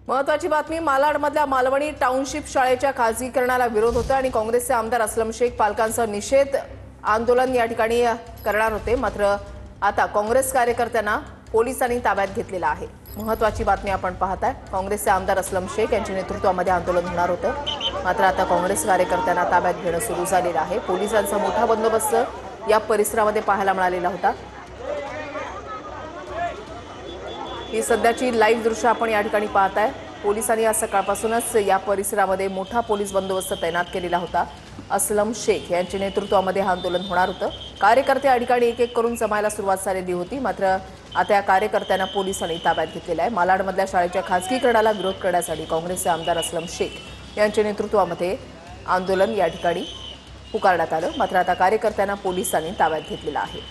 महत्वाची बातमी, मालाडमधल्या मालवणी टाउनशिप शाळेच्या खासगीकरणाला विरोध होता आणि काँग्रेसचे आमदार असलम शेख पालकांचा निषेध आंदोलन या ठिकाणी करणार होते। मात्र आता काँग्रेस कार्यकर्त्यांना पोलिसांनी ताब्यात घेतलेला आहे। महत्वाची बातमी आपण पाहताय, काँग्रेसचे आमदार असलम शेख यांच्या नेतृत्वामध्ये आंदोलन होणार होतं। मात्र आता काँग्रेस कार्यकर्त्यांना ताब्यात घेणं सुरू झालेलं आहे। पोलिसांचा मोठा बंदोबस्त या परिसरामध्ये पाहायला मिळालेला होता। ही सध्याची लाईव्ह दृश्य आपण या ठिकाणी पाहताय। पोलिसांनी आज सकाळपासूनच या परिसरामध्ये मोठा पोलीस बंदोबस्त तैनात केलेला होता। असलम शेख यांच्या नेतृत्वामध्ये हे आंदोलन होणार होतं। कार्यकर्ते या ठिकाणी एक एक करून जमायला सुरुवात झालेली होती। मात्र आता या कार्यकर्त्यांना पोलिसांनी ताब्यात घेतलेलं आहे। मालाडमधल्या शाळेच्या खासगीकरणाला विरोध करण्यासाठी काँग्रेसचे आमदार असलम शेख यांच्या नेतृत्वामध्ये आंदोलन या ठिकाणी पुकारण्यात आलं। मात्र आता कार्यकर्त्यांना पोलिसांनी ताब्यात घेतलेलं आहे।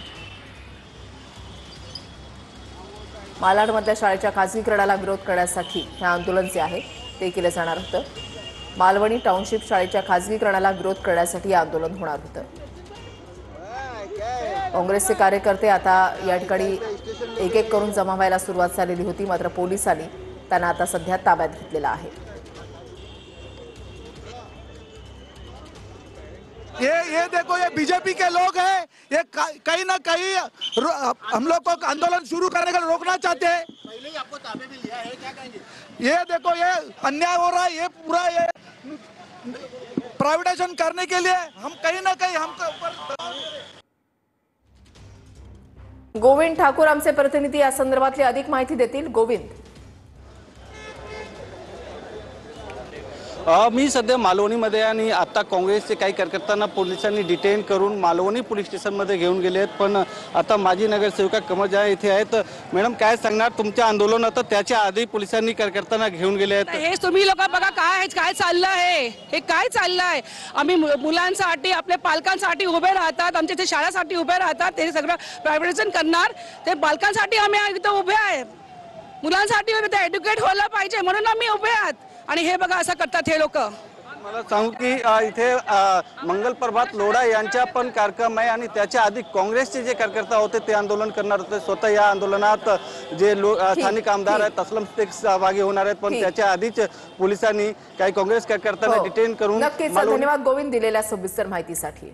मालाडमधल्या शाळेच्या खासगीकरणाला विरोध करण्यासाठी हे आंदोलन जे आहे ते केलं जाणार होतं। मालवणी टाउनशिप शाळेच्या खासगीकरणाला विरोध करण्यासाठी हे आंदोलन होणार होतं। काँग्रेसचे कार्यकर्ते आता या ठिकाणी एक एक करून जमा व्हायला सुरुवात झालेली होती। मात्र पोलिसांनी त्यांना आता सध्या ताब्यात घेतलेलं आहे। ये देखो, ये बीजेपी के लोग हैं। ये कहीं ना कहीं हम लोग को आंदोलन शुरू करने का रोकना चाहते हैं। पहले ही आपको ताबे में लिया है, क्या कहेंगे? ये देखो, ये अन्याय हो रहा है। ये पूरा ये प्राइवेटाइजेशन करने के लिए हम कहीं ना कहीं हमको ऊपर। गोविंद ठाकूर आमचे प्रतिनिधी या संदर्भातली अधिक माहिती देतील। गोविंद, मी सध्या मालवणीमध्ये आणि आता काँग्रेसचे काही कार्यकर्त्यांना पोलिसांनी डिटेन करून मालवणी पोलीस स्टेशनमध्ये घेऊन गेले आहेत। पण आता माजी नगरसेविका कमल जहां इथे आहेत। मॅडम, काय सांगणार तुमच्या आंदोलनात त्याच्या आधी पोलिसांनी कार्यकर्त्यांना घेऊन गेले आहेत? हे तुम्ही लोक बघा काय चाललं आहे, हे काय चाललं आहे। आम्ही मुलांसाठी, आपल्या पालकांसाठी उभे राहतात, आमच्या इथे शाळासाठी उभे राहतात। ते सगळं प्रायव्हेटायझेशन करणार, ते पालकांसाठी आम्ही इथं उभे आहे, मुलांसाठी एज्युकेट व्हायला पाहिजे म्हणून आम्ही उभे आहात। आणि हे बघा असं करतात हे लोक। मला सांगू की इथे मंगल प्रभात लोढा यांचा पण कार्यक्रम आहे आणि त्याच्या आधी काँग्रेसचे जे कार्यकर्ता होते ते आंदोलन करणार होते। स्वतः या आंदोलनात जे स्थानिक आमदार आहेत असलम शेख सहभागी होणार आहेत। पण त्याच्या आधीच पोलिसांनी काही काँग्रेस कार्यकर्त्यांना डिटेन करून। नक्कीच धन्यवाद गोविंद दिलेल्या सविस्तर माहितीसाठी।